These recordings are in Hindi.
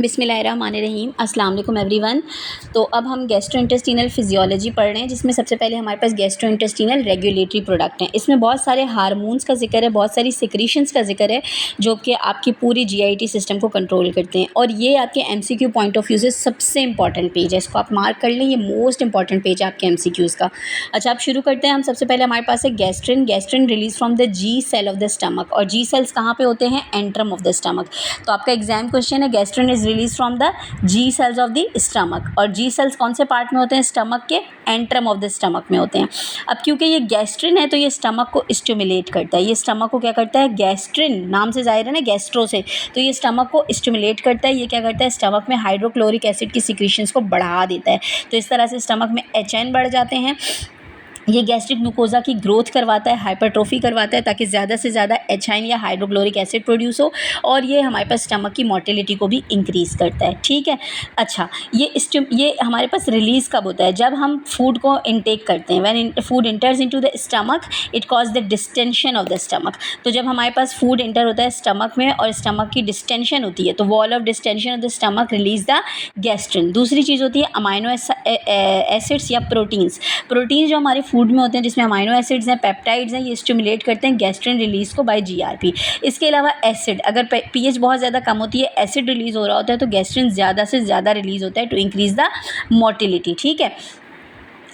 बिस्मिल्लाहिर्रहमानिर्रहीम, अस्सलाम वालेकुम एवरीवन। तो अब हम गैस्ट्रोइंटेस्टिनल फिजियोलॉजी पढ़ रहे हैं, जिसमें सबसे पहले हमारे पास गैस्ट्रोइंटेस्टिनल रेगुलेटरी प्रोडक्ट हैं। इसमें बहुत सारे हार्मोन्स का जिक्र है, बहुत सारी सिक्रीशंस का जिक्र है, जो कि आपकी पूरी जीआईटी सिस्टम को कंट्रोल करते हैं। और ये आपके एमसीक्यू पॉइंट ऑफ व्यू से सबसे इंपॉर्टेंट पेज है, इसको आप मार्क कर लें, ये मोस्ट इंपॉर्टेंट पेज है आपके एमसीक्यूज़ का। अच्छा, आप शुरू करते हैं। हम सबसे पहले हमारे पास है gastrin. Gastrin release from the G cell of the stomach, और जी सेल्स कहाँ पे होते हैं? Antrum of the stomach. तो आपका एग्जाम क्वेश्चन है, gastrin is release from the G cells of the stomach. और जी सेल्स कौन से पार्ट में होते हैं? स्टमक के एंट्रम ऑफ द स्टमक में होते हैं। अब क्योंकि ये गैस्ट्रिन है, तो ये स्टमक को स्टिमुलेट करता है। ये स्टमक को क्या करता है? गैस्ट्रिन नाम से जाहिर है ना, गैस्ट्रो से, तो ये स्टमक को स्टिमुलेट करता है। ये क्या करता है? स्टमक में हाइड्रोक्लोरिक एसिड की सिक्रीशंस को बढ़ा देता है। तो इस तरह से स्टमक में HN बढ़ जाते हैं। ये गैस्ट्रिक ग्लूकोजा की ग्रोथ करवाता है, हाइपरट्रोफी करवाता है, ताकि ज़्यादा से ज़्यादा HN या हाइड्रोक्लोरिक एसिड प्रोड्यूस हो। और ये हमारे पास स्टमक की मोटिलिटी को भी इंक्रीज़ करता है। ठीक है। अच्छा, ये हमारे पास रिलीज़ कब होता है? जब हम फूड को इनटेक करते हैं। When food इंटर्स into the stomach, it cause the distension of the stomach. तो जब हमारे पास फूड इंटर होता है स्टमक में और स्टमक की डिस्टेंशन होती है, तो wall of distension of the stomach release the gastrin. दूसरी चीज़ होती है अमाइनो एसिड्स या प्रोटीन्स। प्रोटीन्स जो हमारे फूड में होते हैं, जिसमें अमाइनो एसिड्स हैं, पेप्टाइड्स हैं, ये स्टिमुलेट करते हैं गैस्ट्रिन रिलीज को बाय जीआरपी। इसके अलावा एसिड, अगर पीएच बहुत ज़्यादा कम होती है, एसिड रिलीज हो रहा होता है, तो गैस्ट्रिन ज़्यादा से ज़्यादा रिलीज होता है टू इंक्रीज द मोटिलिटी। ठीक है।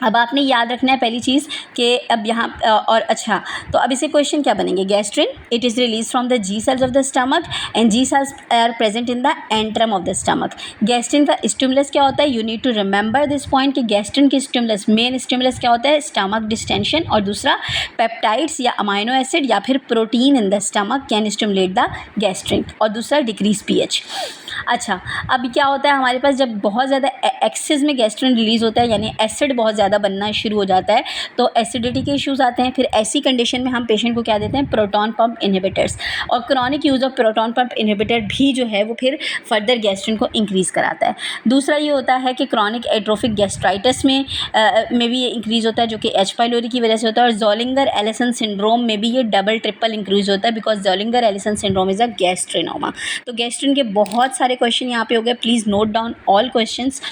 अब आपने याद रखना है पहली चीज़ कि अब यहाँ और अच्छा, तो अब इसे क्वेश्चन क्या बनेंगे? Gastrin it is release from the G cells of the stomach and G cells are present in the antrum of the stomach. Gastrin का स्टिमुलस क्या होता है? You need to remember this point कि गैस्ट्रिन की स्टिमुलस, मेन स्टिमुलस क्या होता है? स्टमक डिस्टेंशन, और दूसरा पेप्टाइड्स या अमाइनो एसिड या फिर protein in the stomach can stimulate the gastrin, और दूसरा डिक्रीज पीएच। अच्छा, अब क्या होता है हमारे पास? जब बहुत ज़्यादा एक्सेस में गैस्ट्रिन रिलीज होता है, यानी एसिड बहुत ज़्यादा बनना शुरू हो जाता है, तो एसिडिटी के इश्यूज़ आते हैं। फिर ऐसी कंडीशन में हम पेशेंट को क्या देते हैं? Proton pump inhibitors. और chronic use of proton pump inhibitor भी जो है वो फिर फर्दर गैस्ट्रिन को इंक्रीज़ कराता है। दूसरा ये होता है कि क्रॉनिक एट्रोफिक गैस्ट्राइटिस में भी ये इंक्रीज़ होता है, जो कि H. पाइलोरी की वजह से होता है। और ज़ोलिंगर एलिसन सिंड्रोम में भी ये डबल ट्रिपल इंक्रीज़ होता है, because Zollinger Ellison syndrome is a gastrinoma. तो गैस्ट्रिन के बहुत सारे क्वेश्चन यहाँ पे हो गए। Please note down all questions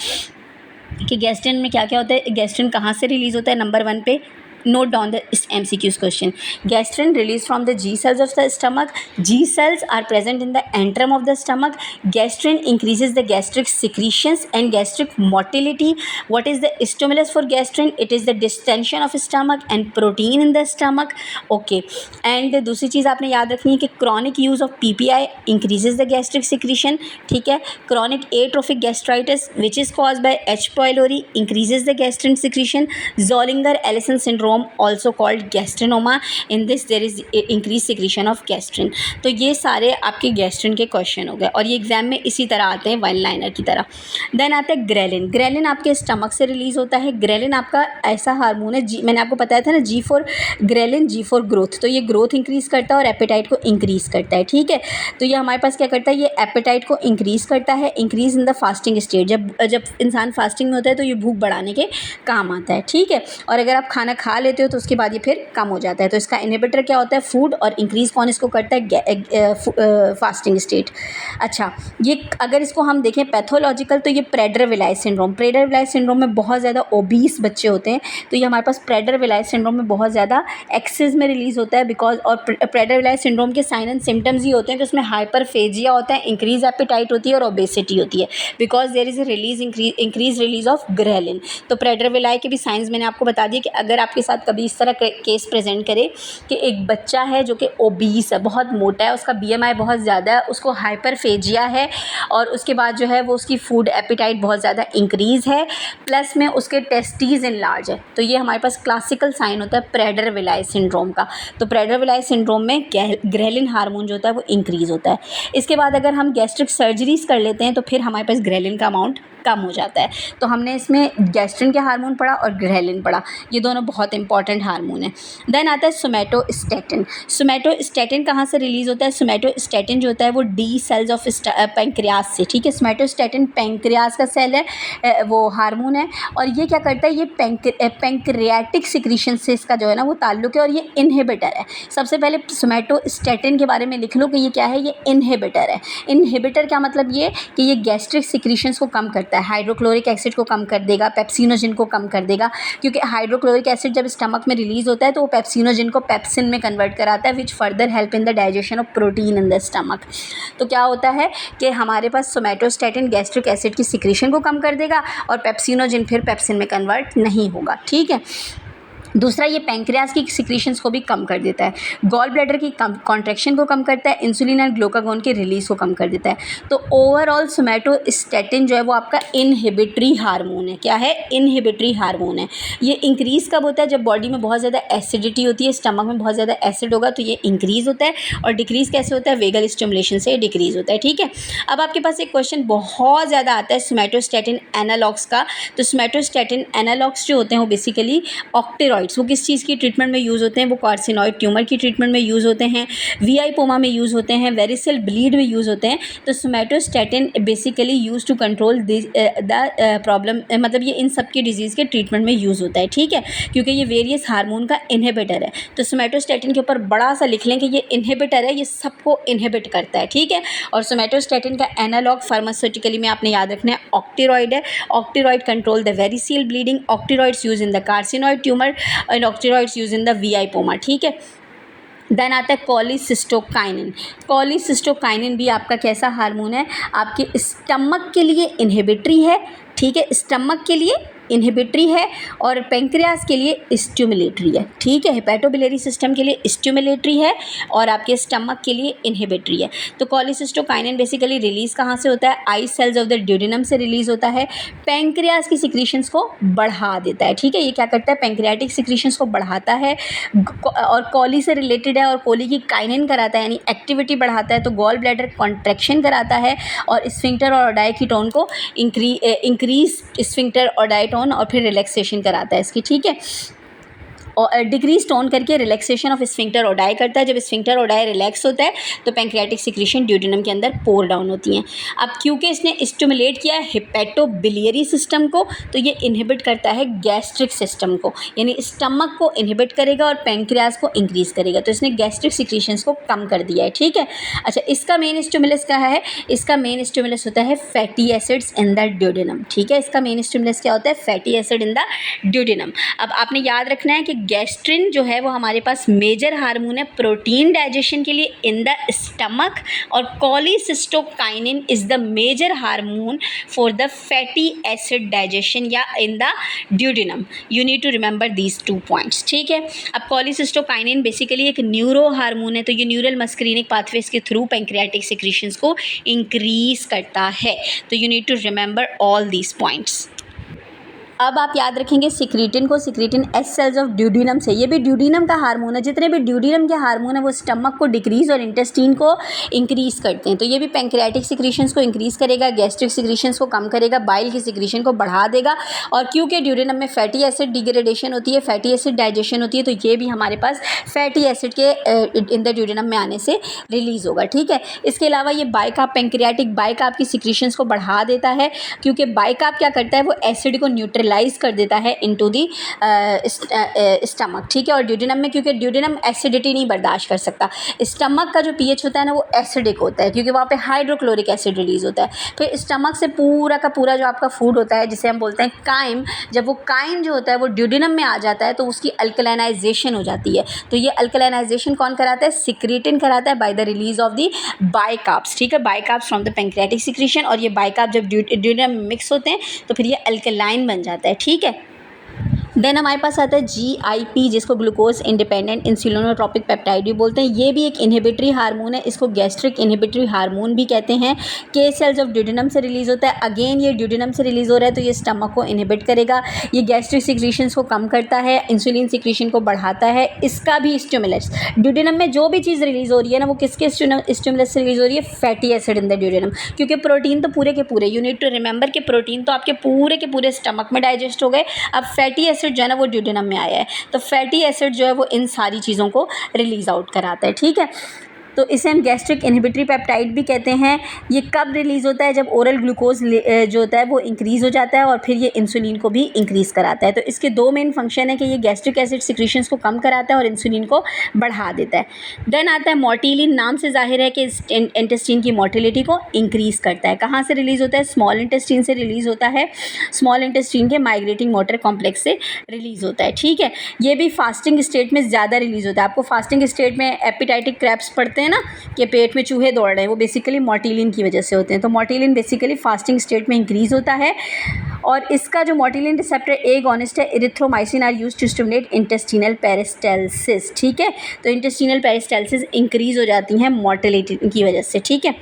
कि गैस्ट्रिन में क्या क्या होता है, गैस्ट्रिन कहाँ से रिलीज होता है। नंबर 1 पे note down the MCQs question. Gastrin released from the G cells of the stomach. G cells are present in the antrum of the stomach. Gastrin increases the gastric secretions and gastric motility. What is the stimulus for gastrin? It is the distension of stomach and protein in the stomach. Okay. And दूसरी चीज़ आपने याद रखनी है कि chronic use of PPI increases the gastric secretion. ठीक है। Chronic atrophic gastritis which is caused by H. pylori increases the gastrin secretion. Zollinger-Ellison syndrome also called gastrinoma. In this there is increased secretion of gastrin. तो ये सारे आपके गैस्ट्रिन के क्वेश्चन हो गए, और ये एग्जाम में इसी तरह आते हैं, वन लाइनर की तरह। देन आता है ग्रेलिन। ग्रेलिन आपके स्टमक से रिलीज होता है। ग्रेलिन आपका ऐसा हार्मोन है, मैंने आपको बताया था ना, G for ghrelin, G for growth. तो ये ग्रोथ इंक्रीज करता है और एपेटाइट को इंक्रीज करता है। ठीक है। तो ये हमारे पास क्या करता है? ये एपेटाइट को इंक्रीज करता है, increase in the fasting state. जब इंसान फास्टिंग में होता है तो ये भूख बढ़ाने के काम आता है। ठीक है। और अगर आप खाना खा लेते हो तो उसके बाद ये फिर कम हो जाता है। तो इसका इनहिबिटर क्या होता है? फूड, और इंक्रीज कौन इसको करता है? Fasting state. अच्छा, ये अगर इसको हम देखें पैथोलॉजिकल, तो ये प्रेडर-विलाय सिंड्रोम। प्रेडर-विलाय सिंड्रोम में बहुत ज़्यादा ओबीस बच्चे होते हैं, तो ये हमारे पास प्रेडर-विलाय सिंड्रोम में बहुत ज़्यादा एक्सेस में रिलीज होता है, बिकॉज और प्रेडर-विलाय सिंड्रोम के साइन एंड सिम्टम्स ये होते हैं कि उसमें हाइपरफेजिया होता है, इंक्रीज एपेटाइट होती है और ओबेसिटी होती है, because there is a increase release of ghrelin. तो प्रेडर-विलाय के भी साइंस मैंने आपको बता दिए कि अगर आपके साथ कभी इस तरह केस प्रेजेंट करे कि एक बच्चा है जो कि ओबीस है, बहुत मोटा है, उसका BMI बहुत ज़्यादा है, उसको हाइपरफेजिया है, और उसके बाद जो है वो उसकी फूड एपेटाइट बहुत ज़्यादा इंक्रीज़ है, प्लस में उसके टेस्टीज इनलार्ज है, तो ये हमारे पास क्लासिकल साइन होता है प्रेडर-विलाय सिंड्रोम का। तो प्रेडर-विलाय सिंड्रोम में ग्रेलिन हार्मोन जो होता है वो इंक्रीज़ होता है। इसके बाद अगर हम गैस्ट्रिक सर्जरीज कर लेते हैं तो फिर हमारे पास ग्रेलिन का अमाउंट कम हो जाता है। तो हमने इसमें गैस्ट्रिन के हार्मोन पढ़ा और ग्रेलिन पढ़ा, ये दोनों बहुत इंपॉर्टेंट हार्मोन है। देन आता है सोमैटोस्टैटिन। सोमैटोस्टैटिन कहाँ से रिलीज़ होता है? सोमैटोस्टैटिन जो होता है वो डी सेल्स ऑफ पैंक्रियास से, ठीक है। सोमैटोस्टैटिन पैंक्रियास का सेल है, वो हार्मोन है, और ये क्या करता है, ये पैंक्रियाटिक सिक्रीशन से इसका जो है ना वो ताल्लुक है, और ये इनहिबिटर है। सबसे पहले सोमैटोस्टैटिन के बारे में लिख लो कि ये क्या है, ये इनहिबिटर है। इनहिबिटर क्या मतलब ये कि ये गैस्ट्रिक सिक्रीशंस को कम करता है, हाइड्रोक्लोरिक एसिड को कम कर देगा, पेप्सिनोजिन को कम कर देगा, क्योंकि हाइड्रोक्लोरिक एसिड जब स्टमक में रिलीज होता है तो वो पेप्सिनोजिन को पेप्सिन में कन्वर्ट कराता है, which further help in the digestion of protein in the stomach. तो क्या होता है कि हमारे पास सोमैटोस्टैटिन गैस्ट्रिक एसिड की सिक्रीशन को कम कर देगा, और पेप्सिनोजिन फिर पेप्सिन में कन्वर्ट नहीं होगा, ठीक है। दूसरा, ये पैंक्रियास की सिक्रीशंस को भी कम कर देता है, गॉल ब्लैडर की कॉन्ट्रैक्शन को कम करता है, इंसुलिन और ग्लूकागोन के रिलीज को कम कर देता है। तो ओवरऑल सोमैटोस्टैटिन जो है वो आपका इनहिबिटरी हार्मोन है। क्या है? इनहिबिटरी हार्मोन है। ये इंक्रीज़ कब होता है? जब बॉडी में बहुत ज़्यादा एसिडिटी होती है, स्टमक में बहुत ज़्यादा एसिड होगा तो ये इंक्रीज़ होता है, और डिक्रीज़ कैसे होता है? वेगल स्टिमुलेशन से डिक्रीज़ होता है, ठीक है। अब आपके पास एक क्वेश्चन बहुत ज़्यादा आता है सोमैटोस्टैटिन एनालॉग्स का। तो सोमैटोस्टैटिन एनालॉग्स जो होते हैं वो बेसिकली ऑक्टेरॉइड, वो किस चीज़ की ट्रीटमेंट में यूज़ होते हैं? वो कार्सिनॉइड ट्यूमर की ट्रीटमेंट में यूज़ होते हैं, वीआईपोमा में यूज़ होते हैं, वेरिसेल ब्लीड में यूज़ होते हैं। तो somatostatin basically use to control the problem, मतलब ये इन सब की डिजीज़ के ट्रीटमेंट में यूज़ होता है, ठीक है, क्योंकि ये वेरियस हार्मोन का इनहिबिटर है। तो सोमैटोस्टैटिन के ऊपर बड़ा सा लिख लें कि ये इनहिबिटर है, ये सबको इनहिबिट करता है, ठीक है। और सोमैटोस्टैटिन का एनालॉग फार्मास्यूटिकली में आपने याद रखना है ऑक्टेरॉइड है। Octreotide control the variceal bleeding, octreotides use in the carcinoid tumour, and octreotides use in the VIPoma, ठीक है। देन आता है कॉलीसिस्टोकाइनिन। कॉलीसिस्टोकाइनिन भी आपका कैसा हार्मोन है? आपके स्टमक के लिए इनहिबिटरी है, ठीक है, स्टमक के लिए इनहिबिटरी है, और पैंक्रियास के लिए स्टिमुलेटरी है, ठीक है। हेपेटोबिलियरी सिस्टम के लिए स्टिमुलेटरी है, और आपके स्टमक के लिए इनहिबिटरी है। तो कॉलीसिस्टोकाइनिन बेसिकली रिलीज़ कहाँ से होता है? आई सेल्स ऑफ द ड्यूडेनम से रिलीज़ होता है, पैंक्रियास की सिक्रीशंस को बढ़ा देता है, ठीक है। ये क्या करता है? पैंक्रियाटिक सिक्रीशंस को बढ़ाता है, और कॉली से रिलेटेड है, और कॉली की काइनिन कराता है, यानी एक्टिविटी बढ़ाता है, तो गॉल ब्लैडर कॉन्ट्रैक्शन कराता है, और स्फिंक्टर और डायकीटोन को इंक्रीज स्फिंक्टर और डायटोन, और फिर रिलैक्सेशन कराता है इसकी, ठीक है। और डिक्रीज टोन करके रिलैक्सेशन ऑफ स्फिंक्टर ओडाई करता है। जब स्फिंक्टर ओडाई रिलैक्स होता है तो पैंक्रियाटिक सिक्रीशन ड्यूडेनम के अंदर पोर डाउन होती हैं। अब क्योंकि इसने स्टिमुलेट किया है हेपेटोबिलियरी सिस्टम को, तो ये इनहिबिट करता है गैस्ट्रिक सिस्टम को, यानी स्टमक को इनहिबिट करेगा और पैंक्रियास को इंक्रीज करेगा। तो इसने गैस्ट्रिक सिक्रीशंस को कम कर दिया है, ठीक है। अच्छा, इसका मेन स्टिमुलस क्या है? इसका मेन स्टिमुलस होता है fatty acids in the duodenum, ठीक है। इसका मेन स्टिमुलस क्या होता है? Fatty acid in the duodenum. अब आपने याद रखना है कि गैस्ट्रिन जो है वो हमारे पास मेजर हार्मोन है प्रोटीन डाइजेशन के लिए इन द स्टमक, और cholecystokinin is the major hormone for the fatty acid digestion या in the duodenum. You need to remember these 2 points, ठीक है। अब कॉलीसिस्टोकाइनिन बेसिकली एक न्यूरो हार्मोन है, तो ये न्यूरल मस्करीनिक पाथवेज के थ्रू पैंक्रियाटिक सिक्रीशंस को इंक्रीज करता है। तो you need to remember all these points. अब आप याद रखेंगे सिक्रीटिन को, secretin S cells of duodenum से, ये भी ड्यूडेनम का हार्मोन है। जितने भी ड्यूडेनम के हार्मोन है वो स्टमक को डिक्रीज और इंटेस्टीन को इंक्रीज करते हैं। तो ये भी पैंक्रियाटिक सिक्रीशंस को इंक्रीज करेगा, गैस्ट्रिक सिक्रीशंस को कम करेगा, बाइल की सिक्रीशन को बढ़ा देगा। और क्योंकि ड्यूडेनम में फैटी एसिड डिग्रेडेशन होती है, फैटी एसिड डाइजेशन होती है, तो ये भी हमारे पास फैटी एसिड के इन द ड्यूडेनम में आने से रिलीज होगा, ठीक है। इसके अलावा ये बाइकार्ब, पैंक्रियाटिक बाइकार्ब की सिक्रीशंस को बढ़ा देता है, क्योंकि बाइकार्ब क्या करता है? वो एसिड को न्यूट्रलाइज कर देता है इनटू दी स्टमक, ठीक है। और ड्यूडेनम में, क्योंकि ड्यूडेनम एसिडिटी नहीं बर्दाश्त कर सकता, स्टमक का जो पीएच होता है ना वो एसिडिक होता है, क्योंकि वहाँ पे हाइड्रोक्लोरिक एसिड रिलीज होता है। फिर स्टमक से पूरा का पूरा जो आपका फूड होता है, जिसे हम बोलते हैं काइम, जब वो काइम जो होता है वो ड्यूडेनम में आ जाता है तो उसकी अल्कलाइनाइजेशन हो जाती है। तो ये अल्कलाइनाइजेशन कौन कराता है? सिक्रीटिन कराता है by the release of the bicarbs, ठीक है, bicarbs from the pancreatic secretion. और ये बाइकार्ब जब ड्यूडेनम में मिक्स होते हैं तो फिर ये अल्कलाइन बन जाता है, ठीक है। देन हमारे पास आता है GIP, जिसको ग्लूकोज इंडिपेंडेंट इंसुलिनोट्रोपिक पेप्टाइड भी बोलते हैं। ये भी एक इनहिबिटरी हार्मोन है, इसको गैस्ट्रिक इनहिबिटरी हार्मोन भी कहते हैं। के सेल्स ऑफ ड्यूडेनम से रिलीज होता है। अगेन ये ड्यूडेनम से रिलीज हो रहा है तो ये स्टमक को इनहिबिट करेगा, ये गैस्ट्रिक सिक्रीशंस को कम करता है, इंसुलिन सिक्रीशन को बढ़ाता है। इसका भी स्टिमुलस, ड्यूडेनम में जो भी चीज़ रिलीज हो रही है ना वो किसके स्टिमुलस से रिलीज हो रही है? Fatty acid in the duodenum, क्योंकि प्रोटीन तो पूरे के पूरे, यू नीड टू रिमेंबर कि प्रोटीन तो आपके पूरे के पूरे स्टमक में डाइजेस्ट हो गए। अब फैटी एसिड एसिड जो है ना वो ड्यूडेनम में आया है, तो फैटी एसिड जो है वो इन सारी चीज़ों को रिलीज़ आउट कराता है, ठीक है। तो इसे हम गैस्ट्रिक इनहिबिटरी पेप्टाइड भी कहते हैं। ये कब रिलीज़ होता है? जब ओरल ग्लूकोज जो होता है वो इंक्रीज़ हो जाता है और फिर ये इंसुलिन को भी इंक्रीज़ कराता है। तो इसके दो मेन फंक्शन है कि ये गैस्ट्रिक एसिड सिक्रीशंस को कम कराता है और इंसुलिन को बढ़ा देता है। देन आता है मोटिलिन, नाम से जाहिर है कि इंटेस्टाइन की मोटिलिटी को इंक्रीज़ करता है। कहाँ से रिलीज़ होता है? स्मॉल इंटेस्टाइन से रिलीज़ होता है, स्मॉल इंटेस्टाइन के माइग्रेटिंग मोटर कॉम्प्लेक्स से रिलीज़ होता है, ठीक है। ये भी फास्टिंग स्टेट में ज़्यादा रिलीज़ होता है। आपको फास्टिंग स्टेट में एपिटाइटिक क्रैप्स पढ़ते हैं ना कि पेट में चूहे दौड़ रहे हैं, वो बेसिकली मोटिलिन की वजह से होते हैं। तो मोटिलिन बेसिकली फास्टिंग स्टेट में इंक्रीज़ होता है और इसका जो मोटिलिन रिसेप्टर एगोनिस्ट है erythromycin are used to stimulate intestinal peristalsis, ठीक है। तो इंटेस्टिनल पेरिस्टाल्सिस इंक्रीज़ हो जाती हैं मोटिलिटी की वजह से, ठीक है।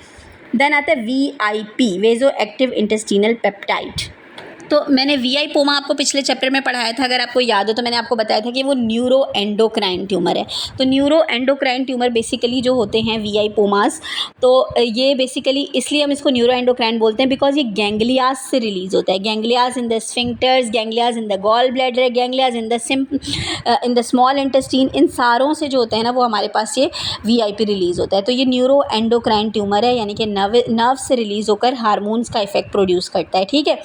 देन आता है VIP, वेजो एक्टिव इंटेस्टिनल पेप्टाइड। तो मैंने वीआई पोमा आपको पिछले चैप्टर में पढ़ाया था, अगर आपको याद हो तो मैंने आपको बताया था कि वो न्यूरो एंडोक्राइन ट्यूमर है। तो न्यूरो एंडोक्राइन ट्यूमर बेसिकली जो होते हैं वीआई पोमास, तो ये बेसिकली इसलिए हम इसको न्यूरो एंडोक्राइन बोलते हैं बिकॉज ये गैंग्लियाज से रिलीज़ होता है। Ganglias in the sphincters, ganglias in the gall bladder, ganglias in the small intestine, इन सारों से जो होते हैं ना वो हमारे पास ये वीआईपी रिलीज़ होता है। तो ये न्यूरो एंडोक्राइन ट्यूमर है, यानी कि नर्व से रिलीज़ होकर हार्मोन्स का इफेक्ट प्रोड्यूस करता है, ठीक है।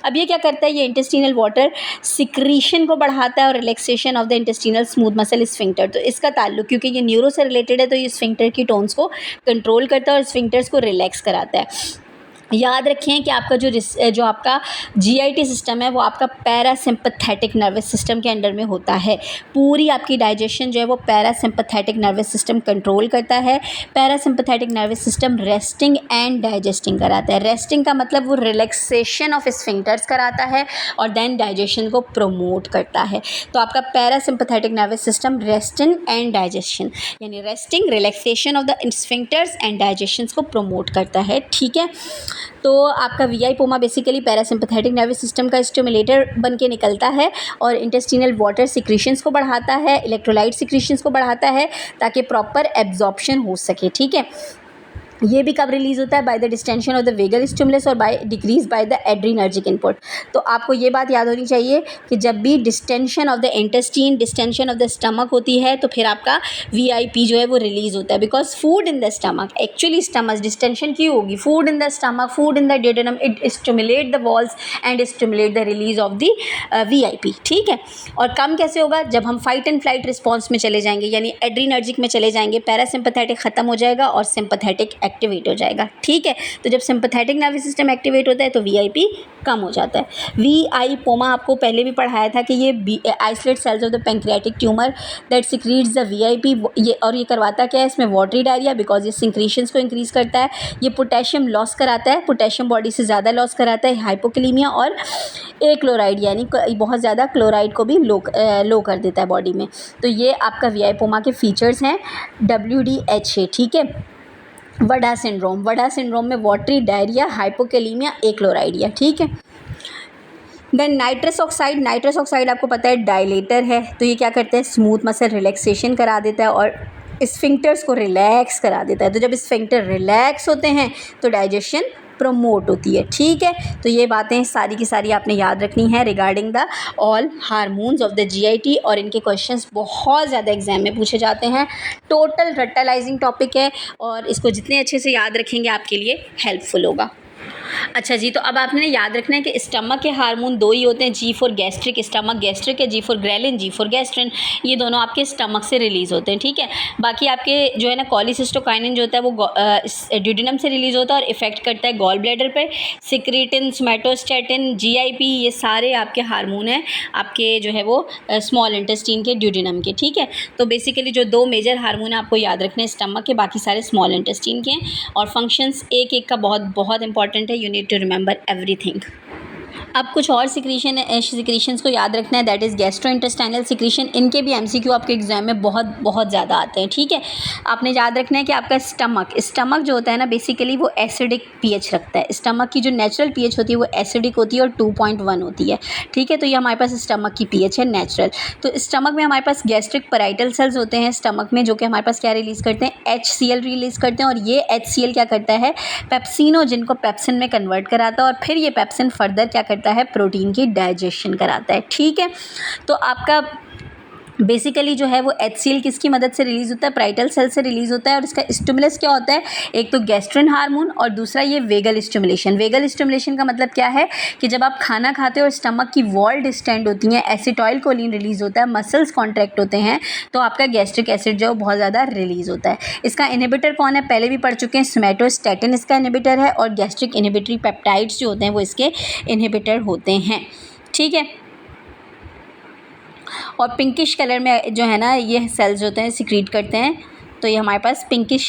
अब ये क्या करता है? ये इंटेस्टिनल वाटर सिक्रीशन को बढ़ाता है और relaxation of the intestinal smooth muscle sphincter. तो इसका ताल्लुक, क्योंकि ये न्यूरो से रिलेटेड है, तो ये स्फिंक्टर की टोन्स को कंट्रोल करता है और स्फिंक्टर्स को रिलैक्स कराता है। याद रखें कि आपका जो आपका GIT सिस्टम है वो आपका पैरासिम्पथेटिक नर्वस सिस्टम के अंडर में होता है। पूरी आपकी डाइजेशन जो है वो पैरासिम्पथेटिक नर्वस सिस्टम कंट्रोल करता है। Parasympathetic nervous system resting and digesting कराता है। रेस्टिंग का मतलब वो रिलैक्सेशन ऑफ स्फिंक्टर्स कराता है और देन डाइजेशन को प्रमोट करता है। तो आपका parasympathetic nervous system resting and digestion, यानी resting, relaxation of the sphincters and digestion को प्रमोट करता है, ठीक है। तो आपका VIPoma basically parasympathetic nervous system का स्टिमुलेटर बन के निकलता है और इंटेस्टिनल वाटर सिक्रीशंस को बढ़ाता है, इलेक्ट्रोलाइट सिक्रीशंस को बढ़ाता है ताकि प्रॉपर एब्जॉर्प्शन हो सके, ठीक है। ये भी कब रिलीज़ होता है? By the distension of the vagal stimulus और by decrease by the adrenergic input. तो आपको ये बात याद होनी चाहिए कि जब भी distension of the intestine, distension of the stomach होती है तो फिर आपका VIP जो है वो रिलीज़ होता है, because food in the stomach, actually stomach distension क्यों होगी? Food in the stomach, food in the duodenum, it stimulate the walls and stimulate the release of the VIP, ठीक है। और कम कैसे होगा? जब हम फाइट एंड फ्लाइट रिस्पॉन्स में चले जाएंगे, यानी एड्रीनर्जिक में चले जाएंगे, पैरासिम्पथेटिक खत्म हो जाएगा और सिंपथेटिक एक्टिवेट हो जाएगा, ठीक है। तो जब सिंपथेटिक नर्वस सिस्टम एक्टिवेट होता है तो VIP कम हो जाता है। वीआई पोमा आपको पहले भी पढ़ाया था कि ये isolate cells of the pancreatic tumour that secretes the VIP, ये करवाता क्या है? इसमें वाटरी डायरिया, बिकॉज ये सिक्रीशंस को इंक्रीज करता है। ये पोटेशियम लॉस कराता है, पोटेशियम बॉडी से ज़्यादा लॉस कराता है, हाइपोकलीमिया और क्लोराइड, यानी बहुत ज़्यादा क्लोराइड को भी लो कर देता है बॉडी में। तो ये आपका वीआई पोमा के फीचर्स हैं। WDHA, ठीक है। वडा सिंड्रोम में वाटरी डायरिया, हाइपोकैलीमिया, क्लोराइडिया, ठीक है। देन नाइट्रस ऑक्साइड आपको पता है डायलेटर है, तो ये क्या करता है? स्मूथ मसल रिलैक्सेशन करा देता है और स्फिंक्टर्स को रिलैक्स करा देता है। तो जब स्फिंक्टर रिलैक्स होते हैं तो डाइजेशन प्रमोट होती है, ठीक है। तो ये बातें सारी की सारी आपने याद रखनी है regarding the all hormones of the GIT, और इनके क्वेश्चंस बहुत ज़्यादा एग्जाम में पूछे जाते हैं। टोटल रटलाइजिंग टॉपिक है और इसको जितने अच्छे से याद रखेंगे आपके लिए हेल्पफुल होगा। अच्छा जी, तो अब आपने याद रखना है कि स्टमक के हार्मोन दो ही होते हैं, G for gastric, stomach gastric है, G for ghrelin, G for gastrin, ये दोनों आपके स्टमक से रिलीज़ होते हैं, ठीक है। बाकी आपके जो है ना कॉलीसिस्टोकाइनिन जो होता है वो ड्यूडेनम से रिलीज़ होता है और इफेक्ट करता है गॉल ब्लैडर पे। सिक्रीटिन, सोमैटोस्टैटिन, GIP, ये सारे आपके हार्मोन हैं आपके जो है वो स्मॉल इंटेस्टीन के, ड्यूडेनम के, ठीक है। तो बेसिकली जो दो मेजर हार्मोन आपको याद रखने हैं स्टमक के, बाकी सारे स्मॉल इंटेस्टीन के हैं और फंक्शंस एक एक का बहुत बहुत इंपॉर्टेंट है। You need to remember everything. अब कुछ और सिक्रीशंस को याद रखना है, दैट इज़ गैस्ट्रोइंटेस्टाइनल सिक्रीशन। इनके भी MCQ आपके एग्जाम में बहुत ज़्यादा आते हैं, ठीक है। आपने याद रखना है कि आपका स्टमक जो होता है ना बेसिकली वो एसिडिक pH रखता है। स्टमक की जो नेचुरल pH होती है वो एसिडिक होती है और 2.1 होती है, ठीक है। तो ये हमारे पास स्टमक की pH है नेचुरल। तो स्टमक में हमारे पास गैस्ट्रिक पैराइटल सेल्स होते हैं स्टमक में, जो कि हमारे पास क्या रिलीज़ करते हैं? HCl रिलीज़ करते हैं और ये HCl क्या करता है? पेप्सिनोजिन को पेप्सिन में कन्वर्ट कराता है और फिर ये पेप्सिन फर्दर क्या करता करता है, प्रोटीन की डाइजेशन कराता है। ठीक है, तो आपका बेसिकली जो है वो HCl किसकी मदद से रिलीज़ होता है, पैराइटल सेल से रिलीज़ होता है। और इसका स्टिमुलस क्या होता है, एक तो गैस्ट्रिन हार्मोन और दूसरा ये वेगल स्टिमुलेशन। वेगल स्टिमुलेशन का मतलब क्या है कि जब आप खाना खाते हो और स्टमक की वॉल डिस्टेंड होती है, एसिटाइल कोलिन रिलीज़ होता है, मसल्स कॉन्ट्रैक्ट होते हैं, तो आपका गैस्ट्रिक एसिड जो बहुत ज़्यादा रिलीज़ होता है। इसका इनहिबिटर कौन है, पहले भी पढ़ चुके हैं, सोमैटोस्टैटिन इसका इनहिबिटर है और गैस्ट्रिक इनहिबिटरी पेप्टाइड्स जो होते हैं वो इसके इनहिबिटर होते हैं। ठीक है, और पिंकिश कलर में जो है ना ये सेल्स होते हैं सिक्रीट करते हैं, तो ये हमारे पास पिंकिश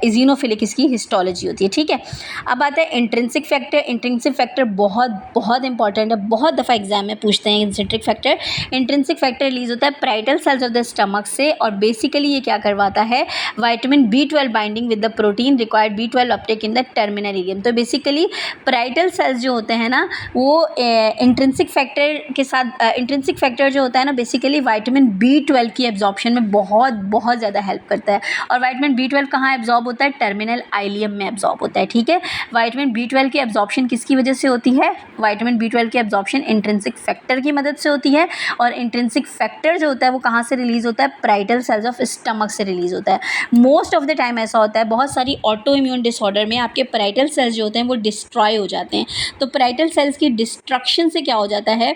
इजिनोफिलिक इसकी हिस्टोलॉजी होती है। ठीक है, अब आता है इंट्रिंसिक फैक्टर। इंट्रिंसिक फैक्टर बहुत बहुत इंपॉर्टेंट है, बहुत दफ़ा एग्जाम में पूछते हैं intrinsic factor. Intrinsic factor release होता है parietal cells of the stomach से और बेसिकली ये क्या करवाता है, vitamin B12 binding with the protein required B12 Uptake in the terminal ileum. तो बेसिकली पैराइटल सेल्स जो होते हैं ना वो इंट्रिंसिक फैक्टर के साथ इंट्रिंसिक फैक्टर जो होता है ना बेसिकली विटामिन B12 की एब्जॉर्प्शन में बहुत बहुत ज़्यादा हेल्प करता है। और विटामिन B12 कहाँ एब्जॉर्ब होता है, टर्मिनल आइलियम में एब्जॉर्ब होता है। ठीक है, विटामिन B12 की एब्जॉर्प्शन किसकी वजह से होती है, विटामिन B12 की एब्जॉर्प्शन इंट्रिंसिक फैक्टर की मदद से होती है। और इंट्रिंसिक फैक्टर जो होता है वो कहाँ से रिलीज होता है, पैराइटल सेल्स ऑफ स्टमक से रिलीज होता है। मोस्ट ऑफ द टाइम ऐसा होता है, बहुत सारी ऑटो इम्यून डिसऑर्डर में आपके पैराइटल सेल्स जो होते हैं वो डिस्ट्रॉय हो जाते हैं। तो पैराइटल सेल्स की डिस्ट्रक्शन से क्या हो जाता है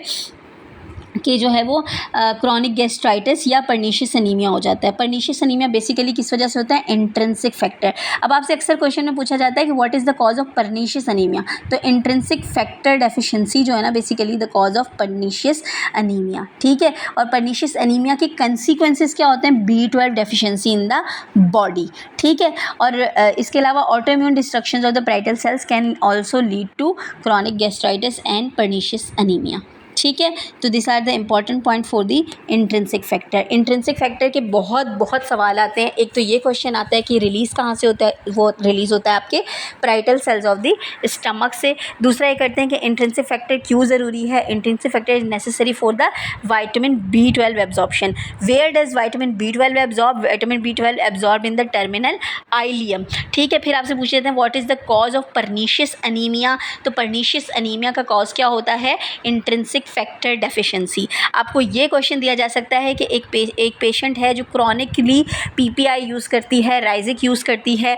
कि जो है वो क्रॉनिक गैस्ट्राइटिस या पर्नीशियस एनीमिया हो जाता है। पर्नीशियस एनीमिया बेसिकली किस वजह से होता है, इंट्रिंसिक फैक्टर। अब आपसे अक्सर क्वेश्चन में पूछा जाता है कि what is the cause of pernicious anaemia, तो इंट्रिंसिक फैक्टर डेफिशिएंसी जो है ना basically the cause of pernicious anaemia. ठीक है, और पर्नीशियस एनीमिया के कंसिक्वेंसेस क्या होते हैं, B12 deficiency in the body. ठीक है, और इसके अलावा auto immune destruction of the parietal cells can also lead to chronic gastritis and pernicious anaemia. ठीक है, तो this are the important point for the intrinsic factor. Intrinsic factor के बहुत बहुत सवाल आते हैं। एक तो ये क्वेश्चन आता है कि रिलीज़ कहाँ से होता है, वो रिलीज़ होता है आपके parietal cells of the stomach से। दूसरा ये करते हैं कि इंट्रिंसिक फैक्टर क्यों ज़रूरी है, intrinsic factor is necessary for the vitamin B12 absorption. Where does vitamin B12 absorb, vitamin B12 absorb in the terminal ileum. ठीक है, फिर आपसे पूछ लेते हैं what is the cause of pernicious anaemia, तो पर्नीशियस एनीमिया का कॉज क्या होता है, इंट्रिंसिक फैक्टर डेफिशिएंसी। आपको ये क्वेश्चन दिया जा सकता है कि एक पेशेंट है जो क्रॉनिकली PPI यूज़ करती है, राइजिक यूज़ करती है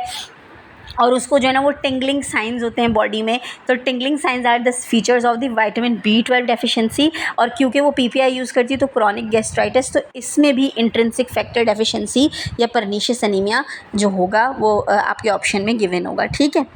और उसको जो है ना वो टिंगलिंग साइंस होते हैं बॉडी में, तो tingling signs are the features of the vitamin B12 deficiency. और क्योंकि वो PPI यूज़ करती है तो क्रॉनिक गैस्ट्राइटिस, तो इसमें भी इंट्रिंसिक फैक्टर डेफिशिएंसी या पर्नीशियस एनीमिया जो होगा वो आपके ऑप्शन में गिवन होगा। ठीक है,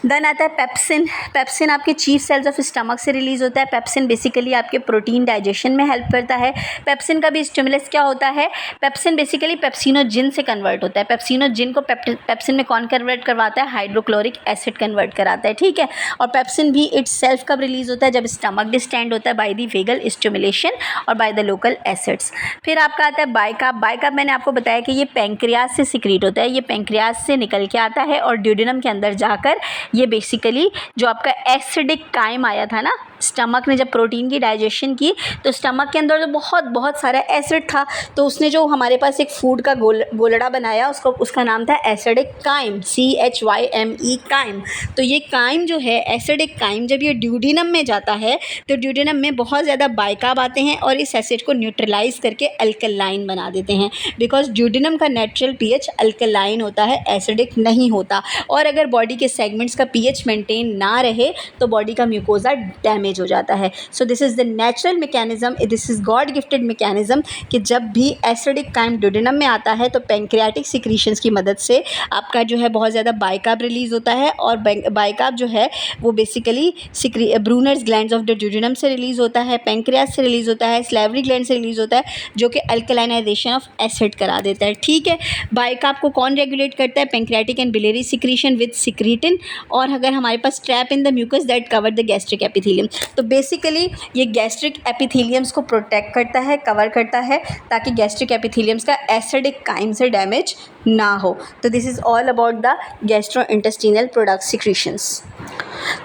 देन आता है पेप्सिन। पेप्सिन आपके चीफ सेल्स ऑफ स्टमक से रिलीज़ होता है। पेप्सिन बेसिकली आपके प्रोटीन डाइजेशन में हेल्प करता है। पेप्सिन का भी स्टिमुलस क्या होता है, पेप्सिन बेसिकली पेप्सिनोजिन से कन्वर्ट होता है। पेप्सिनोजिन को पेप्सिन में कौन कन्वर्ट करवाता है, हाइड्रोक्लोरिक एसिड कन्वर्ट कराता है। ठीक है, और पेप्सिन भी इट्स सेल्फ कब रिलीज़ होता है, जब स्टमक डिस्टेंड होता है बाय द वेगल स्टिमुलेशन और बाय द लोकल एसिड्स। फिर आपका आता है बाइकार्ब। बाइकार्ब मैंने आपको बताया कि ये पैंक्रियाज से सिक्रीट होता है, ये पैंक्रियाज से निकल के आता है और ड्यूडेनम के अंदर जाकर ये बेसिकली जो आपका एसिडिक काइम आया था ना स्टमक ने जब प्रोटीन की डाइजेशन की, तो स्टमक के अंदर जो बहुत बहुत सारा एसिड था, तो उसने जो हमारे पास एक फूड का गोलड़ा बनाया उसका नाम था एसिडिक काइम, CHYME काइम। तो ये काइम जो है एसिडिक काइम, जब ये ड्यूडेनम में जाता है तो ड्यूडेनम में बहुत ज़्यादा बाइकार्ब आते हैं और इस एसिड को न्यूट्रलाइज करके अल्कलाइन बना देते हैं, बिकॉज ड्यूडेनम का नेचुरल pH अल्कलाइन होता है, एसिडिक नहीं होता। और अगर बॉडी के सेगमेंट्स का pH मेंटेन ना रहे तो बॉडी का म्यूकोजा डैमेज हो जाता है। So this is the natural mechanism, this is God gifted mechanism कि जब भी एसिडिक काइम ड्यूडेनम में आता है तो पैंक्रियाटिक सिक्रीशंस की मदद से आपका जो है बहुत ज़्यादा बाइकार्ब रिलीज़ होता है। और बाइकार्ब जो है वो basically Brunner's glands of the duodenum से रिलीज़ होता है, पैंक्रियाज से रिलीज़ होता है, स्लैवरी ग्लैंड से रिलीज़ होता है, जो कि अल्कलाइनाइजेशन ऑफ एसिड करा देता है। ठीक है, बाइकार्ब को कौन रेगुलेट करता है, pancreatic and biliary secretion with secretin. और अगर हमारे पास trap in the mucus that cover the gastric epithelium, तो बेसिकली ये गैस्ट्रिक एपिथेलियम्स को प्रोटेक्ट करता है, कवर करता है, ताकि गैस्ट्रिक एपिथेलियम्स का एसिडिक काइम से डैमेज ना हो। तो this is all about the gastrointestinal product secretions.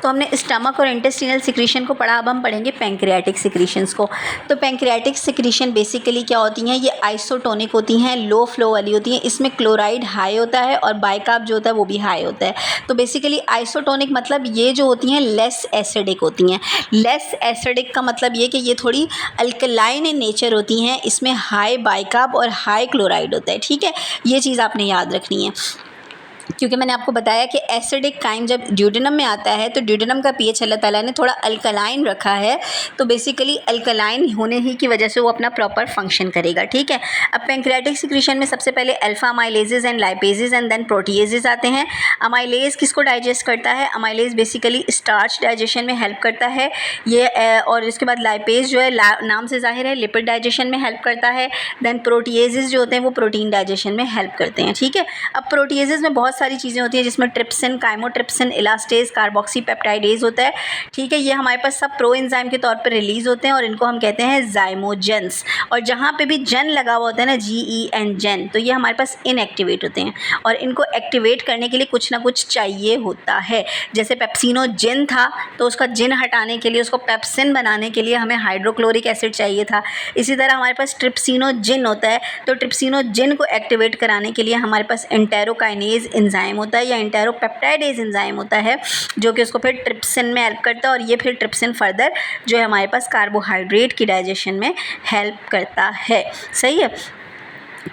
तो हमने स्टमक और इंटेस्टिनल सिक्रीशन को पढ़ा, अब हम पढ़ेंगे पैंक्रियाटिक सिक्रीशंस को। तो पैंक्रियाटिक सिक्रीशन बेसिकली क्या होती हैं, ये आइसोटोनिक होती हैं, लो फ्लो वाली होती हैं, इसमें क्लोराइड हाई होता है और बाइकार्ब जो होता है वो भी हाई होता है। तो बेसिकली आइसोटोनिक मतलब ये जो होती हैं लेस एसिडिक होती हैं। लेस एसिडिक का मतलब ये कि ये थोड़ी अल्कलाइन इन नेचर होती हैं, इसमें हाई बाइकार्ब और हाई क्लोराइड होता है। ठीक है, ये चीज़ आपने याद रखनी है, क्योंकि मैंने आपको बताया कि एसिडिक काइंड जब ड्यूडेनम में आता है तो ड्यूडेनम का पीएच अल्लाह ताला ने थोड़ा अल्कलाइन रखा है, तो बेसिकली अल्कलाइन होने ही की वजह से वो अपना प्रॉपर फंक्शन करेगा। ठीक है, अब पैंक्रियाटिक सिक्रीशन में सबसे पहले alpha amylases and lipases and then proteases आते हैं। अमाइलेज किसको डाइजेस्ट करता है, अमाइलेज बेसिकली स्टार्च डाइजेशन में हेल्प करता है ये, और इसके बाद लाइपेज जो है नाम से जाहिर है लिपिड डाइजेशन में हेल्प करता है। देन प्रोटीएजेस जो होते हैं वो प्रोटीन डाइजेशन में हेल्प करते हैं। ठीक है, अब प्रोटीएजेस में बहुत सारी चीज़ें होती हैं जिसमें trypsin, chymotrypsin, elastase, carboxy peptidase होता है। ठीक है, ये हमारे पास सब प्रो एंजाइम के तौर पर रिलीज़ होते हैं और इनको हम कहते हैं जाइमोजेंस। और जहाँ पे भी जन लगा हुआ होता है ना, GEN जन, तो ये हमारे पास इनएक्टिवेट होते हैं और इनको एक्टिवेट करने के लिए कुछ ना कुछ चाहिए होता है। जैसे पेप्सिनोजिन था तो उसका जिन हटाने के लिए, उसको पेप्सिन बनाने के लिए हमें हाइड्रोक्लोरिक एसिड चाहिए था। इसी तरह हमारे पास ट्रिप्सिनोजिन होता है, तो ट्रिप्सिनोजिन को एक्टिवेट कराने के लिए हमारे पास एंटेरोकाइनेज एंजाइम होता है या एंटेरोपेप्टाइडेज एंजाइम होता है, जो कि उसको फिर ट्रिप्सिन में हेल्प करता है और ये फिर ट्रिप्सिन फर्दर जो है हमारे पास कार्बोहाइड्रेट की डाइजेशन में हेल्प करता है। सही है,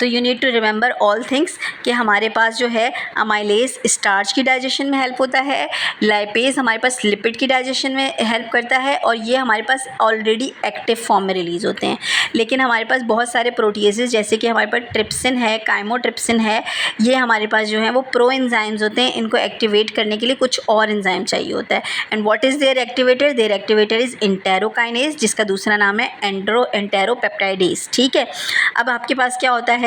तो you need to remember all things कि हमारे पास जो है अमाइलेज स्टार्च की डाइजेशन में हेल्प होता है, लाइपेज हमारे पास लिपिड की डाइजेशन में हेल्प करता है और ये हमारे पास ऑलरेडी एक्टिव फॉर्म में रिलीज़ होते हैं। लेकिन हमारे पास बहुत सारे प्रोटीएजेस जैसे कि हमारे पास ट्रिप्सिन है, काइमोट्रिप्सिन है, ये हमारे पास जो है वो प्रो एंजाइम्स होते हैं, इनको एक्टिवेट करने के लिए कुछ और एंजाइम चाहिए होता है। And what is their activator, their activator is enterokinase, जिसका दूसरा नाम है एंटेरोपेप्टाइडेज। ठीक है, अब आपके पास क्या होता है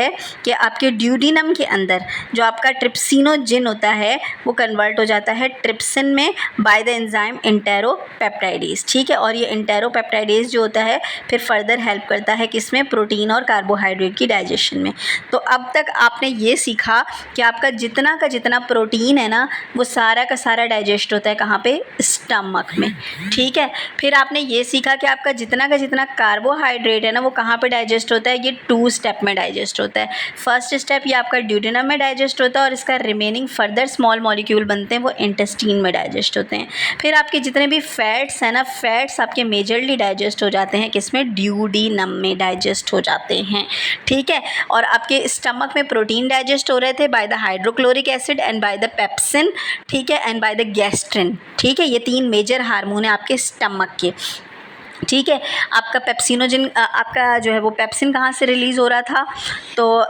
कि आपके ड्यूडेनम के अंदर जो आपका ट्रिप्सिनोजिन होता है वो कन्वर्ट हो जाता है ट्रिप्सिन में बाय द एंजाइम एंटेरोपेप्टाइडेज। ठीक है, और ये एंटेरोपेप्टाइडेज जो होता है फिर फर्दर हेल्प करता है किसमें, प्रोटीन और कार्बोहाइड्रेट की डाइजेशन में। तो अब तक आपने ये सीखा कि आपका जितना का जितना प्रोटीन है ना वो सारा का सारा डाइजेस्ट होता है कहाँ पे, स्टमक में। ठीक है, फिर आपने ये सीखा कि आपका जितना का जितना कार्बोहाइड्रेट है ना वो कहाँ पे डाइजेस्ट होता है, ये 2 स्टेप में डाइजेस्ट होता है। फर्स्ट स्टेप ये आपका ड्यूडेनम में डाइजेस्ट होता है और इसका रिमेनिंग फर्दर स्मॉल मॉलिक्यूल बनते हैं वो इंटेस्टीन में डाइजेस्ट होते हैं। फिर आपके जितने भी फैट्स हैं ना, फैट्स आपके मेजरली डाइजेस्ट हो जाते हैं किसमें, ड्यूडेनम में डाइजेस्ट हो जाते हैं। ठीक है, और आपके स्टमक में प्रोटीन डाइजेस्ट हो रहे थे by the hydrochloric acid and by the pepsin. ठीक है, एंड बाय द गैस्ट्रिन। ठीक है, ये 3 मेजर हार्मोन है आपके स्टमक के। ठीक है, आपका पेप्सिनोजिन, आपका जो है वो पेप्सिन कहाँ से रिलीज़ हो रहा था, तो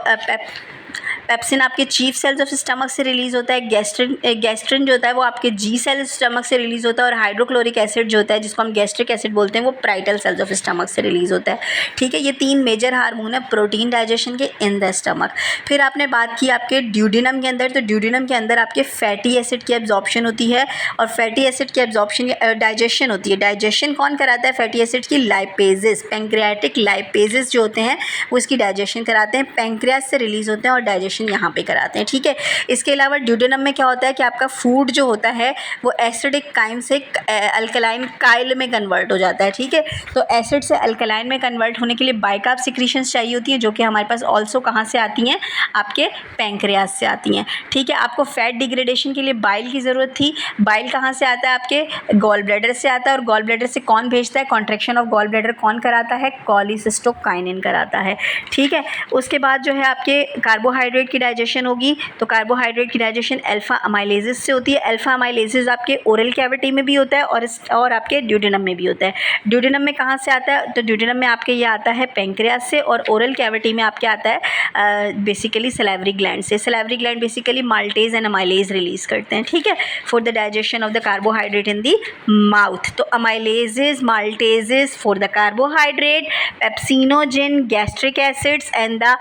पेप्सिन आपके चीफ सेल्स ऑफ स्टमक से रिलीज़ होता है। गैस्ट्रिन जो होता है वो आपके जी सेल स्टमक से रिलीज़ होता है और हाइड्रोक्लोरिक एसिड जो होता है जिसको हम गैस्ट्रिक एसिड बोलते हैं वो प्राइटल सेल्स ऑफ स्टमक से रिलीज़ होता है। ठीक है, ये 3 मेजर हार्मोन है प्रोटीन डाइजेशन के इन द स्टमक। फिर आपने बात की आपके ड्यूडेनम के अंदर, तो ड्यूडेनम के अंदर आपके फैटी एसिड की एब्जॉर्प्शन होती है और फैटी एसिड की एब्जॉर्प्शन डाइजेशन होती है। डाइजेशन कौन कराता है फैटी एसिड की, लाइपेजेस, पैंक्रियाटिक लाइपेजेस जो होते हैं वो इसकी डाइजेशन कराते हैं, पैंक्रियास से रिलीज़ होते हैं और डाइजेशन यहाँ पे कराते हैं। ठीक है, इसके अलावा ड्यूडेनम में क्या होता है कि आपका फूड जो होता है वो एसिडिक काइम से अल्कलाइन काइल में कन्वर्ट हो जाता है। ठीक है, तो एसिड से अल्कलाइन में कन्वर्ट होने के लिए बाइकार्ब सिक्रीशंस चाहिए होती हैं जो कि हमारे पास ऑल्सो कहाँ से आती हैं, आपके पैंक्रियास से आती हैं। ठीक है, आपको फैट डिग्रेडेशन के लिए बाइल की ज़रूरत थी। बाइल कहाँ से आता है, आपके गॉल ब्लैडर से आता है और गॉल ब्लैडर से कौन भेजता है, कॉन्ट्रैक्शन ऑफ गॉल ब्लैडर कौन कराता है, कॉलिसिस्टोकाइनिन कराता है। ठीक है, उसके बाद जो है आपके कार्बोहाइड्रेट की डाइजेशन होगी, तो कार्बोहाइड्रेट की डाइजेशन अल्फा अमाइलेजेस से होती है। अल्फा अमाइलेजेस आपके ओरल कैविटी में भी होता है और आपके ड्यूडेनम में भी होता है। ड्यूडेनम में कहाँ से आता है, तो ड्यूडेनम में आपके ये आता है पैंक्रियास से और ओरल कैविटी में आपके आता है बेसिकली सलाइवरी ग्लैंड से। Salivary gland basically maltase and amylase release करते हैं। ठीक है, for the digestion of the carbohydrate in the mouth. तो amylases, maltases for the carbohydrate, pepsinogen, gastric acids and the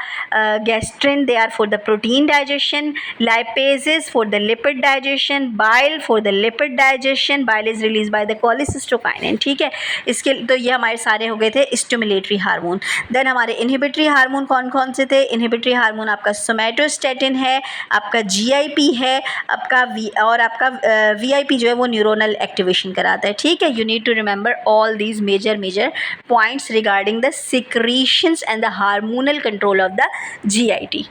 gastrin, they are for the the protein digestion, lipases for the lipid digestion, bile for the lipid digestion, bile is released by the cholecystokinin, ठीक है। इसके तो ये हमारे सारे हो गए थे स्टिमुलेटरी हार्मोन। देन हमारे इनहिबिटरी हार्मोन कौन कौन से थे? इनहिबिटरी हार्मोन आपका सोमैटोस्टैटिन है, आपका GIP है, आपका आपका VIP जो है वो न्यूरोनल एक्टिवेशन कराता है, ठीक है। You need to remember all these major points regarding the secretions and the hormonal control of the GIT।